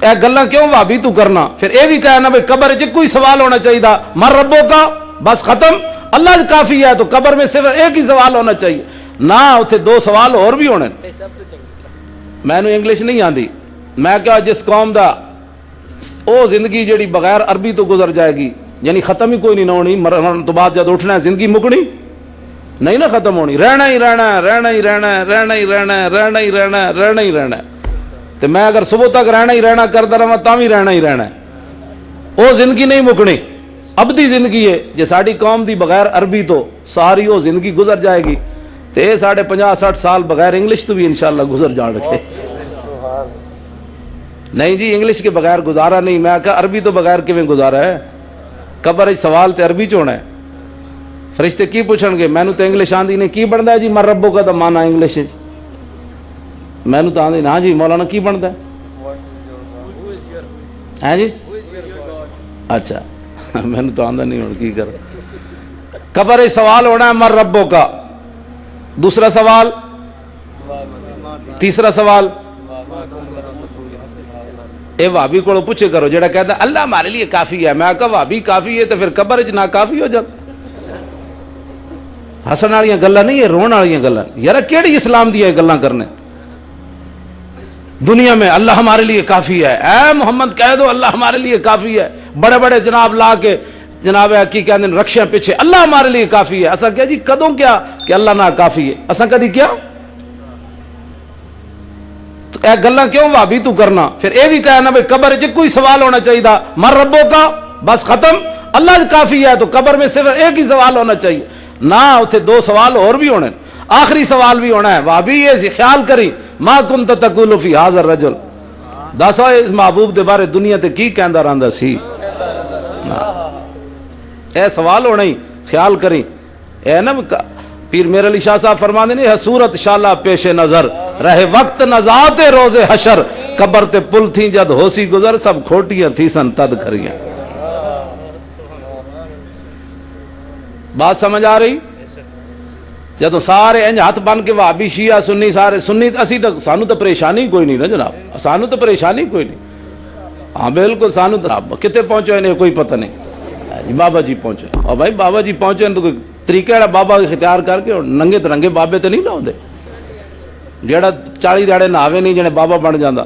اے گلاں کیوں بھابی تو کرنا؟ پھر اے بھی کہنا بھائی قبر چ کوئی سوال ہونا چاہیے تھا، مر ربوں کا، بس ختم، اللہ کافی ہے، تو قبر میں صرف ایک ہی سوال ہونا چاہیے نہ اتنے دو سوال اور بھی ہونے۔ میں نے انگلش نہیں آندی، میں کہا جس قوم دا او زندگی جیڑی بغیر عربی تو گزر جائے گی، یعنی ختم ہی کوئی نہیں ہونی، مرن تو بعد جب اٹھنا ہے زندگی مکنی نہیں نہ ختم ہونی، رہنا ہی رہنا ہے، رہنا ہی رہنا ہے، رہنا ہی رہنا ہے، رہنا ہی رہنا ہے، رہنا ہی رہنا ہے۔ تو میں اگر صبح تک رہنا ہی رہنا کرتا رہا تاں بھی رہنا ہی رہنا ہے، وہ زندگی نہیں مکنی، ابدی زندگی ہے۔ جی ساری قوم دی بغیر عربی تو ساری وہ زندگی گزر جائے گی، تو یہ 50-60 سال بغیر انگلش تو بھی انشاءاللہ گزر جان رکھے۔ نہیں جی انگلش کے بغیر گزارا نہیں، میں کہا عربی تو بغیر کیویں گزارا ہے؟ قبر سوال تے عربی چ ہونا ہے۔ فرشتے کی پوچھن گے؟ مینوں تے انگلش آندی نہیں، کی بنتا ہے جی مر ربوں کا تو مانا انگلش؟ مینوں تو آندی ہاں جی مولانا کی بنتا ہے جی؟ اچھا مینوں تو آندا نہیں، ہوں کی کر۔ قبر سوال ہونا ہے مر ربوں کا، دوسرا سوال، تیسرا سوال اے وہابی کو پوچھے کرو جڑا کہتا ہے اللہ ہمارے لیے کافی ہے، میں کہا وہابی کافی ہے تو پھر قبر چ نہ کافی ہو جاتا۔ ہسن والی گلاں نہیں، یہ رون والی گلاں یار، کیڑی اسلام دی گلاں کرنے؟ دنیا میں اللہ ہمارے لیے کافی ہے، اے محمد کہہ دو اللہ ہمارے لیے کافی ہے، بڑے بڑے جناب لا کے جناب کی کہتے ہیں رکشے پیچھے اللہ ہمارے لیے کافی ہے۔ اسا کیا جی کدوں کیا کہ اللہ نہ کافی ہے؟ اسا کدی کیا؟ اے گلاں کیوں بھابی تو کرنا؟ پھر اے بھی کہنا بھائی قبر چ کوئی سوال ہونا چاہیے تھا، مر ربوں کا، بس ختم، اللہ کافی ہے، تو قبر میں صرف ایک ہی سوال ہونا چاہیے نہ اتنے دو سوال اور بھی ہونے، آخری سوال بھی ہونا ہے۔ بھابی یہ خیال کری ما کنت تقول فی ھذا الرجل، دسو اس محبوب دے بارے دنیا تے کی کہندا رہندا سی؟ اے سوال ہونا ہی خیال کری۔ اے نا پیر میر علی شاہ صاحب فرما دینے ہے صورت شالا پیش نظر، رہے وقت نزاعت روز حشر، قبر تے پل تھی جد ہوسی گزر، سب کھوٹیاں تھی سن تد کھریاں۔ بات سمجھ آ رہی؟ جدو سارے انج ہاتھ بن کے وہابی شیعہ سنی سارے سنی، اسی تو سانو تو پریشانی کوئی نہیں نا جناب، سانو تو پریشانی کوئی نہیں۔ ہاں بالکل سانو تو کتے پہنچے انہیں کوئی پتہ نہیں، بابا جی پہنچے، اور بھائی بابا جی پہنچے تو کوئی طریقہ ہے بابا اختیار کر کے، ننگے ترنگے بابے تو نہیں نہ ہوندے، جیڑا 40 دیہڑے نہاوے نہیں جنے بابا بن جاندا،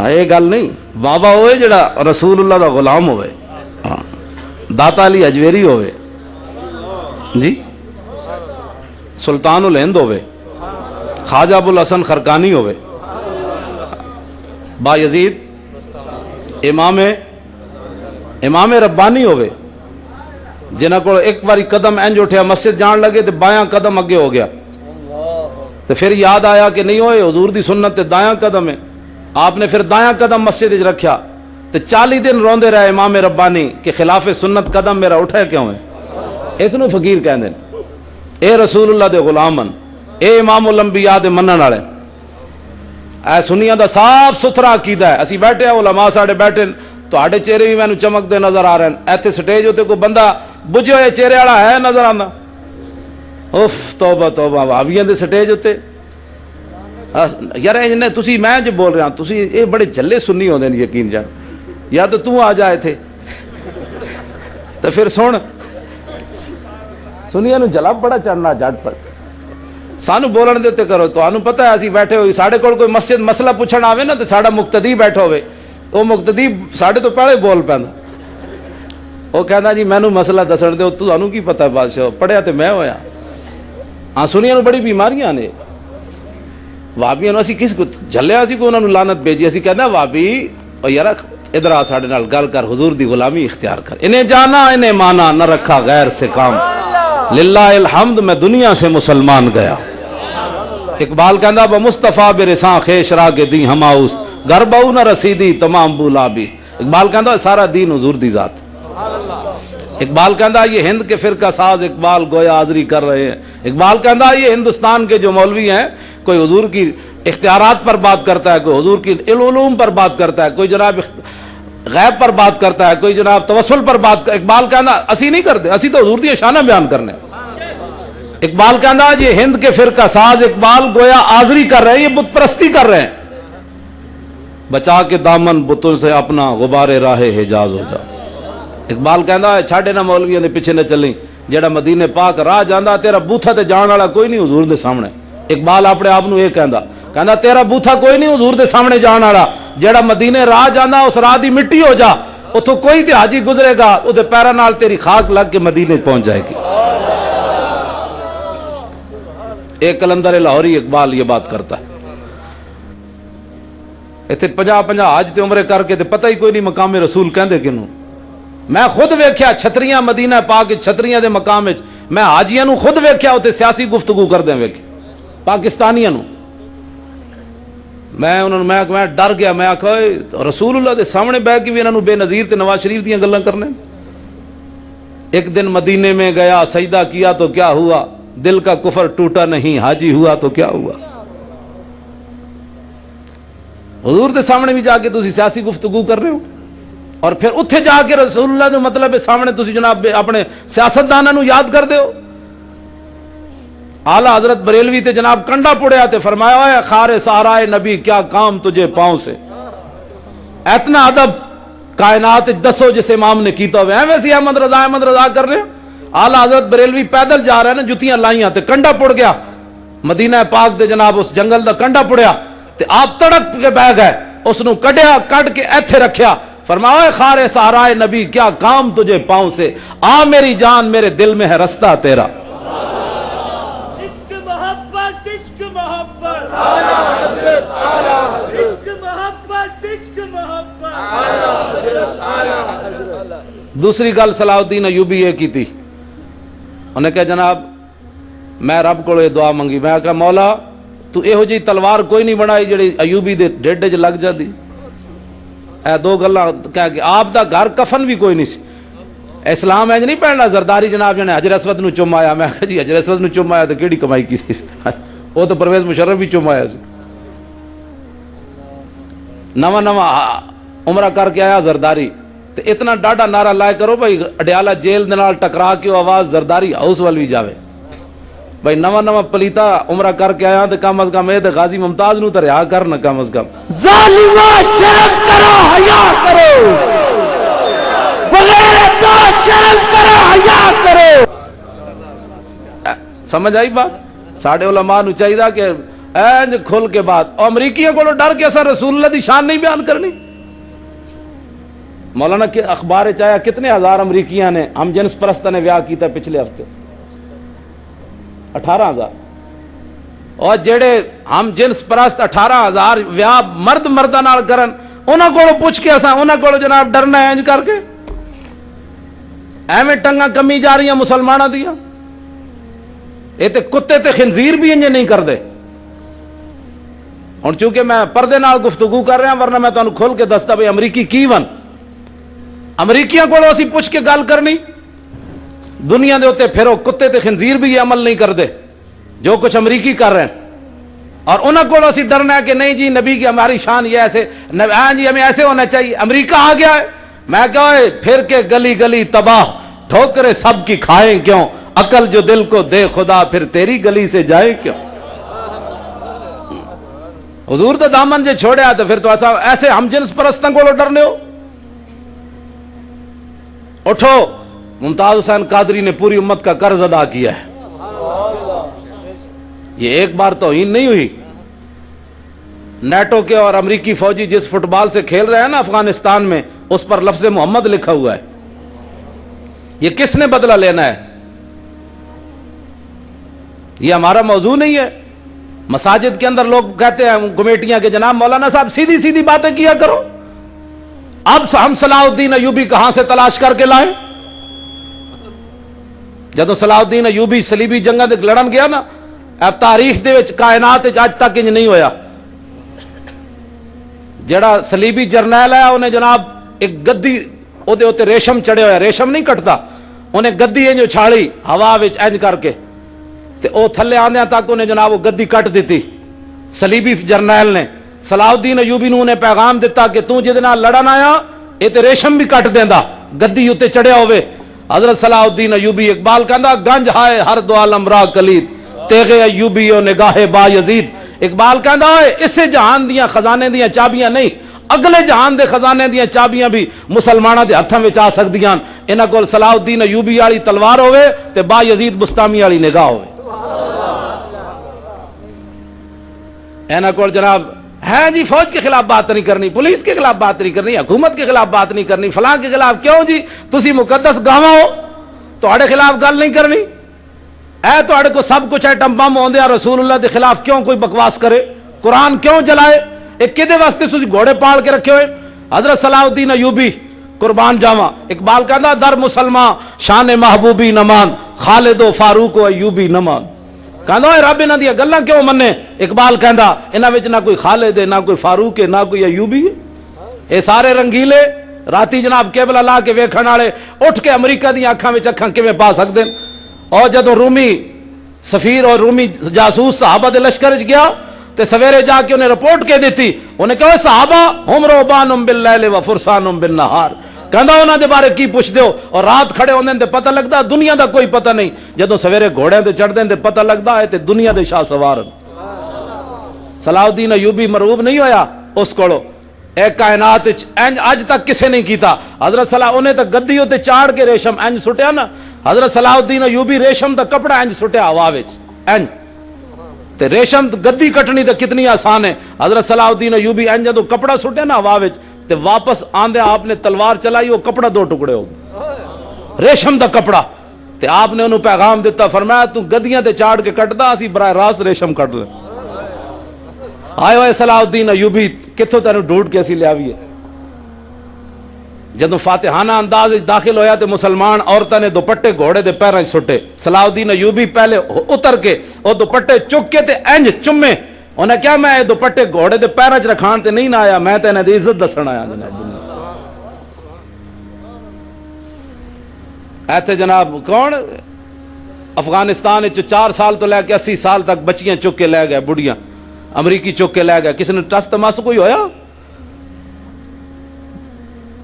یہ گل نہیں۔ بابا ہوئے جڑا رسول اللہ دا غلام ہوئے، داتا علی اجویری ہوئے جی، سلطان الہند ہوئے، خواجہ ابو الحسن خرقانی ہوئے، با یزید امام ربانی ہوئے، جنہاں کو ایک باری قدم انج اٹھیا مسجد جان لگے تو بایاں قدم اگے ہو گیا، تو پھر یاد آیا کہ نہیں ہوئے حضور دی سنت تے دایاں قدم ہے، آپ نے پھر دایاں قدم مسجد وچ رکھیا، تو 40 دن روندے رہے امام ربانی کہ خلاف سنت قدم میرا اٹھا کیوں ہے؟ اس نو فقیر کہندے ہیں، اے رسول اللہ دے غلامن، اے امام الانبیاء دے منن والے، اے سنیاں دا صاف ستھرا عقیدہ ہے۔ اسی بیٹھے ہیں علماء ساڈے بیٹھے، تہاڈے چہرے بھی مینوں چمک دے نظر آ رہے ہیں، ایتھے سٹیج ہوتے کوئی بندہ بجھے ہوئے چہرے والا ہے نظر آندا؟ اف توبہ توبہ، وہابیاں دے سٹیج ہوتے یار انہیں تسی میں جو بول رہا ہوں تسی یہ بڑے جلے سنی ہوندے ہیں یقین جان، یا تو آ جائے تھے تو پھر سن سنیا نو جلا بڑا چڑھنا جٹ پر، سانو بولن دیتے کرو، تو آنو پتہ ہے اسی بیٹھے ہوئی ساڑھے کوئی مسجد مسئلہ پوچھنا آوے نا تو ساڑھا مقتدی بیٹھا ہوئے، وہ مقتدی ساڑھے تو پہلے بول پہندا، وہ کہنا جی میں نو مسئلہ دسن دے، تو آنو کی پتہ ہے بادشاہ پڑھیا تو میں ہویا۔ ہاں سنیا نو بڑی بیماریاں نے، وابیاں نو اسی کس کو جھلیا، اسی کو انہوں نے لعنت بھیجی، اسی کہنا وابی اور یارا ادھر آ ساڑھے نال گل کر، حضور دی غلامی اختیار کر، انہیں جانا انہیں مانا، نہ رکھا غیر سے کام، للہ الحمد میں دنیا سے مسلمان گیا۔ اقبال کہندا بمصطفیٰ برساں خیش را کے دی ہماؤس، گھر بہو نہ رسیدی تمام بولا بیس۔ اقبال کہندا سارا دین حضور دی ذات۔ اقبال کہندا یہ ہند کے فرقہ ساز اقبال گویا حاضری کر رہے ہیں۔ اقبال کہندا یہ ہندوستان کے جو مولوی ہیں، کوئی حضور کی اختیارات پر بات کرتا ہے، کوئی حضور کی علوم پر بات کرتا ہے، کوئی جناب غیب پر بات کرتا ہے، کوئی جناب توسل پر بات کرتا ہے۔ اقبال کہنا اسی نہیں کرتے، اسی تو حضور دی شانہ بیان کرنے۔ اقبال کہنا یہ ہند کے فرقہ ساز اقبال گویا حاضری کر رہے ہیں، یہ بت پرستی کر رہے ہیں۔ بچا کے دامن بتوں سے اپنا غبار راہ حجاز ہو جا. اقبال کہندا ہے چھاڑے نہ مولویاں دے پیچھے نہ چلیں، جیڑا مدینے پاک راہ جاندا تیرا بوتھا تے جان والا کوئی نہیں حضور دے سامنے. اقبال اپنے آپ نو یہ کہندا تیرا بوتھا کوئی نہیں حضور دے سامنے جان والا، جیڑا مدینے راہ جاندا اس راہ دی مٹی ہو جا، اتھوں کوئی تے حاجی گزرے گا او دے پیراں نال تیری خاک لگ کے مدینے پہنچ جائے گی. ایک کلندر لاہوری اقبال یہ بات کرتا ہے. ایتھے 50 حج تے عمرے کر کے تے پتہ ہی کوئی نہیں مقام رسول کہندے کنوں. میں خود ویکھیا چھتریاں مدینہ پاک چھتریاں دے مقام وچ، میں حاجیاں نو خود ویکھیا اوتے سیاسی گفتگو کردے ویکھے پاکستانیاں نو. میں ڈر گیا، میں آکھا رسول اللہ دے سامنے بیٹھ کے بھی انہاں نو بے نظیر تے نواز شریف دیاں گلاں کرنے. ایک دن مدینے میں گیا، سجدہ کیا تو کیا ہوا، دل کا کفر ٹوٹا نہیں، حاجی ہوا تو کیا ہوا. حضور دے سامنے بھی جا کے تسی سیاسی گفتگو کر رہے ہو، اور پھر اتھے جا کے رسول اللہ جو مطلب سامنے تسی جناب اپنے سیاستداناں نو یاد کر دیو. اعلیٰ حضرت بریلوی تے جناب کنڈا پڑیا تے فرمایا ہے خار سہرائے نبی کیا کام تجھے پاؤں سے. اتنا ادب کائنات دسو جس امام نے کیتا ہوئے ہیں، ویسے احمد رضا کر رہے ہیں. اعلیٰ حضرت بریلوی پیدل جا رہے ہیں نا، جتیاں لائیاں تے کنڈا پڑ گیا مدینہ پاک دے جناب اس جنگل دا کنڈا پڑیا تے آپ تڑک کے بہ گئے، اس نو کڈیا کڈ کے ایتھے رکھیا. فرمایا خار سہرائے نبی کیا کام تجھے پاؤں سے، آ میری جان میرے دل میں ہے رستہ تیرا. دوسری گل صلاح الدین ایوبی یہ کی تھی، انہیں کہا جناب میں رب کو یہ دعا منگی، میں کہا مولا تو ایہو جی تلوار کوئی نہیں بنائی جڑی ایوبی دے ڈیڈ وچ لگ جاندی. اے دو گلاں کہہ کہ آپ دا گھر کفن بھی کوئی نہیں سی. اسلام اج نہیں پڑھنا زرداری جناب جنے حجر اسود نو چومایا. میں کہا جی حجر اسود نو چومایا تو کیڑی کمائی کی تھی، وہ تو پرویز مشرف بھی چومایا سی. نواں عمرہ کر کے آیا زرداری تے اتنا ڈاڈا نعرہ لائے کرو بھائی اڈیالہ جیل دے نال ٹکرا کے آواز زرداری ہاؤس وال بھی جاوے. بھائی نواں پلیتا عمرہ کر کے آیا تے کم از کم اے تے غازی ممتاز نو تے رہا کرنا کم از کم. ظالمہ شرم کرو حیا کرو، بغیرت شرم کرو حیا کرو. سمجھ آئی بات؟ ساڑھے علماء نو چاہیے کہ اینج کھل کے بات. اور امریکیوں کو ڈر کے اثر رسول اللہ دی شان نہیں بیان کرنی. مولانا کے اخبار چاہیا کتنے ہزار امریکیاں نے ہم جنس پرستہ نے ویاہ کیتا پچھلے ہفتے 18,000. اور جڑے ہم جنس پرست 18,000 ویاہ مرد مردہ نال کرن انہاں کو پوچھ کے اساں انہاں کو جناب ڈرنا ہے انج کر کے ایویں ٹنگاں کمی جا رہی ہیں مسلماناں دیاں. اے تے کتے تے خنزیر بھی انج نہیں کردے. ہن چونکہ میں پردے نال گفتگو کر رہا ورنہ میں تانوں کھول کے دستا بھئی امریکی کی ون امریکیاں کو اسی پوچھ کے گل کرنی. دنیا دے ہوتے پھرو کتے تے خنزیر بھی یہ عمل نہیں کر دے جو کچھ امریکی کر رہے ہیں. اور انہاں کو اسی ڈرنا ہے کہ نہیں جی نبی کی ہماری شان یہ ایسے جی ہمیں ایسے ہونا چاہیے. امریکہ آ گیا ہے. میں کہا پھر کے گلی گلی تباہ ٹھوکرے سب کی کھائیں کیوں، عقل جو دل کو دے خدا پھر تیری گلی سے جائے کیوں. حضور تو دامن جے چھوڑیا تو پھر تو ایسے ہم جنس پرستوں کو ڈرنے ہو. اٹھو، ممتاز حسین قادری نے پوری امت کا قرض ادا کیا ہے. یہ ایک بار توہین نہیں ہوئی. نیٹو کے اور امریکی فوجی جس فٹ بال سے کھیل رہے ہیں نا افغانستان میں اس پر لفظ محمد لکھا ہوا ہے. یہ کس نے بدلہ لینا ہے؟ یہ ہمارا موضوع نہیں ہے. مساجد کے اندر لوگ کہتے ہیں کمیٹیاں کے جناب مولانا صاحب سیدھی سیدھی باتیں کیا کرو. اب ہم صلاح الدین ایوبی کہاں سے تلاش کر کے لائیں؟ جدو صلاح الدین ایوبی صلیبی جنگاں دے لڑن گیا نا، اب تاریخ دے وچ کائنات وچ اج تک انج نہیں ہویا. جڑا صلیبی جرنیل ہے انہیں جناب ایک گدی او دے اوتے ریشم چڑھے ہویا، ریشم نہیں کٹتا، انہیں گدی انج اچھاڑی ہوا وچ انج کر کے تے او تھلے آندیاں تک انہیں جناب وہ گدی کٹ دیتی. صلیبی جرنیل نے صلاح الدین ایوبی نو نے پیغام دیتا کہ تو جدے نال لڑن آیا اے تے ریشم بھی کٹ دیندا گدی اوتے چڑھیا ہوئے. حضرت صلاح الدین ایوبی اقبال کہندا گنج ہائے ہر دو عالم را کلید تیغے ایوبی و نگاہ با یزید. اقبال کہندا ہے اس سے جہان دیاں خزانے دیاں چابیاں نہیں، اگلے جہان دے خزانے دیاں چابیاں بھی مسلماناں دے ہتھاں وچ آ سکدیاں انہاں کول صلاح الدین ایوبی والی تلوار ہوے تے با یزید بستامی والی نگاہ ہوے انہاں کول جناب ہے جی فوج کے خلاف بات نہیں کرنی پولیس کے خلاف بات نہیں کرنی حکومت کے خلاف بات نہیں کرنی فلاں کے خلاف کیوں جی تسی مقدس گاواں ہو تہاڈے خلاف گل نہیں کرنی اے تہاڈے کو سب کچھ ایٹم بم ہوندے رسول اللہ دے خلاف کیوں کوئی بکواس کرے قرآن کیوں جلائے ایک کدے واسطے تسی گھوڑے پال کے رکھے ہوئے حضرت صلاح الدین ایوبی قربان جاواں اقبال کہندا در مسلمان شان محبوبی نمان خالد و فاروق و ایوبی نمان کہندا اے رب انہاں دی گلاں کیوں مننے اقبال کہندا انہاں وچ نہ کوئی خالد ہے نہ کوئی فاروق ہے نہ کوئی ایوبی ہے اے سارے رنگیلے راتی جناب کیبل لا کے ویکھن والے اٹھ کے امریکہ دی اکھاں وچ اکھاں کیویں پا سکدے اور جدوں رومی سفیر اور رومی جاسوس صحابہ دے لشکر وچ گیا تے سویرے جا کے انہیں رپورٹ کے دیتی انہیں کہا صحابہ ہم روبانم باللیل و فرسانم بالنہار کہندا انہاں دے بارے کی پوچھ دیو اور رات کھڑے ہوندے تے پتہ لگدا دنیا دا کوئی پتہ نہیں جدوں سویرے گھوڑے تے چڑھ دے تے پتہ لگدا ہے تے دنیا دے شاہ سوار صلاح الدین ایوبی مرعوب نہیں ہویا اس کولو اے کائنات وچ اج تک کسے نہیں کیتا حضرت صلاح انہیں تے گدی تے چاڑ کے ریشم انج سٹیا نا حضرت صلاح الدین ایوبی ریشم دا کپڑا انج سٹیا ہوا وچ انج تے ریشم گدی کٹنی تے کتنی آسان ہے حضرت صلاح الدین ایوبی انج جدوں کپڑا سٹیا نا ہوا وچ تے واپس آندے آپ نے تلوار چلائی وہ کپڑا دو ٹکڑے ہو گئے ریشم دا کپڑا تے آپ نے انہوں پیغام دیتا فرمایا تو گدیاں تے چاڑ کے کٹدا اسی براہ راست ریشم کٹ لے آئے ہوئے صلاح الدین ایوبی کتھوں تینوں ڈھونڈ کے اسی لے آویے جدوں فاتحانہ انداز داخل ہویا تے مسلمان عورتاں نے دوپٹے گھوڑے دے پیراں سٹے صلاح الدین ایوبی پہلے اتر کے اور دوپٹے چک کے تے انج چمے انہیں کیا میں دوپٹے گھوڑے دے پیراں وچ رکھان تے نہیں نہ آیا میں تے انہاں دی عزت دسن آیا جناب ایتھے جناب کون افغانستان وچ 4 سال تو لے کے 80 سال تک بچیاں چک کے لے گئے بڑھیاں امریکی چک کے لے گئے کسی نے ٹس تماس کوئی ہویا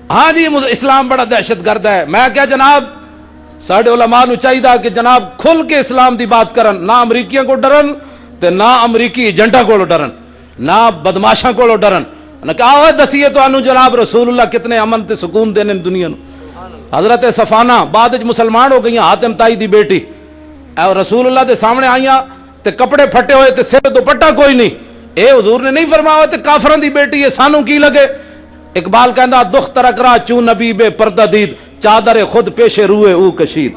ہاں جی اسلام بڑا دہشت گرد ہے میں کیا جناب ساڑھے علماء نو چاہیے کہ جناب کھل کے اسلام دی بات کرن نہ امریکیاں کو ڈرن تے نہ امریکی ایجنٹاں کو ڈرن نہ بدماشاں کو ڈرن نہ کہا ہوئے دسیے تو انو جناب رسول اللہ کتنے امن تے سکون دینے دنیا نو حضرت صفانہ بعد وچ مسلمان ہو گئیاں حاتم تائی دی بیٹی رسول اللہ دے سامنے آئیاں تے کپڑے پھٹے ہوئے تے سر دوپٹہ کوئی نہیں اے حضور نے نہیں فرمایا تے کافراں دی بیٹی ہے سانو کی لگے اقبال کہندا دخ ترک را چون نبی بے پردہ دید چادر خود پیش روئے او کشید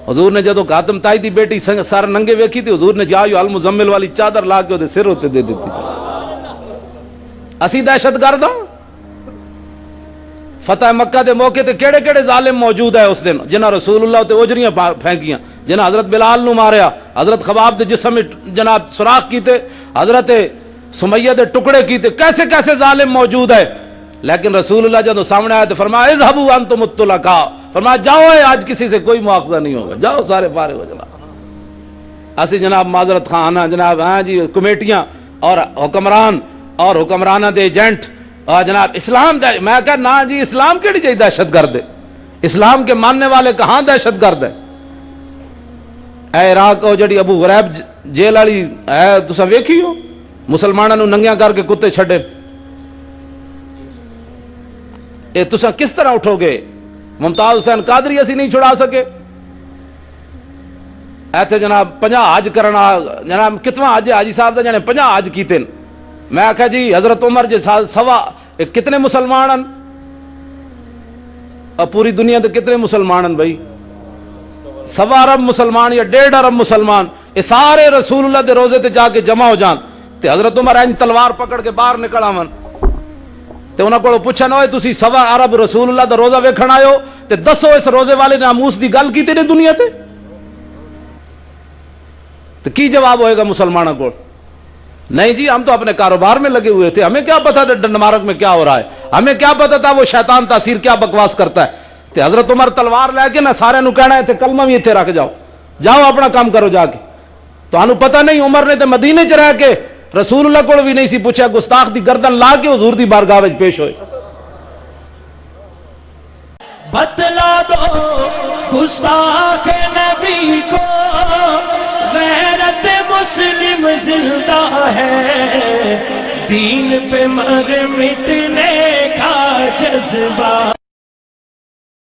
حضور نے جدو حاتم تائی دی بیٹی سار ننگے ویکھی تھی حضور نے جایو المزمل والی چادر لا کے سر ہوتے دے دیتی اسی دہشت گرد ہوں فتح مکہ دے موقع تے کیڑے کیڑے ظالم موجود ہے اس دن جنہ رسول اللہ تے اوجریاں پھینکیاں جنہ حضرت بلال نو ماریا حضرت خباب دے جسم جناب سوراخ کیتے حضرت سمیہ دے ٹکڑے کیتے کیسے کیسے ظالم موجود ہے لیکن رسول اللہ جدو سامنے آیا تو فرمایا اذهبوا انتم الطلقاء فرمایا جاؤ آج کسی سے کوئی مواخذہ نہیں ہوگا جاؤ سارے فارغ ہو جناب اسی جناب معذرت خانہ جناب ہاں جی کمیٹیاں اور حکمران اور حکمرانہ دے ایجنٹ اور جناب اسلام میں کہا نا جی اسلام کیڑی چاہیے دہشت گرد ہے اسلام کے ماننے والے کہاں دہشت گرد ہے اے عراق اور جڑی ابو غریب جیل والی ہے تساں ویکھی ہو مسلمانوں نو ننگیاں کر کے کتے چھڑے اے تساں کس طرح اٹھو گے ممتاز حسین قادری اسی نہیں چھڑا سکے ایتھے جناب 50 حج کرنا جناب کتواں حج حاجی صاحب دا جانے 50 حج کیتے میں آکھا جی حضرت عمر جے سوا کتنے مسلمان ہیں اور پوری دنیا دے کتنے مسلمان ہیں بھائی 1.25 ارب مسلمان یا 1.5 ارب مسلمان یہ سارے رسول اللہ دے روزے تے جا کے جمع ہو جان تے حضرت عمر اینج تلوار پکڑ کے باہر نکل آون تے انہاں کولوں پوچھن ہوئے تسی 1.25 ارب رسول اللہ دا روزہ ویکھن آئے ہو تے دسو اس روزے والے نے ناموس دی گل کیتی نے دنیا تے کی جواب ہوئے گا مسلمانوں کو نہیں جی ہم تو اپنے کاروبار میں لگے ہوئے تھے ہمیں کیا پتا تھا ڈنمارک میں کیا ہو رہا ہے ہمیں کیا پتا تھا وہ شیطان تاثیر کیا بکواس کرتا ہے تے حضرت عمر تلوار لے کے نہ سارے نو کہنا ہے تے کلمہ بھی اتنے رکھ جاؤ جاؤ اپنا کام کرو جا کے تو انہوں پتہ نہیں عمر نے تے مدینے چ رہ کے رسول اللہ کو بھی نہیں سی پوچھا گستاخ دی گردن لا کے حضور دی بارگاہ وچ پیش ہوئے بتلا دو گستاخ نبی کو غیرت مسلم زندہ ہے دین پہ مر مٹنے کا جذبہ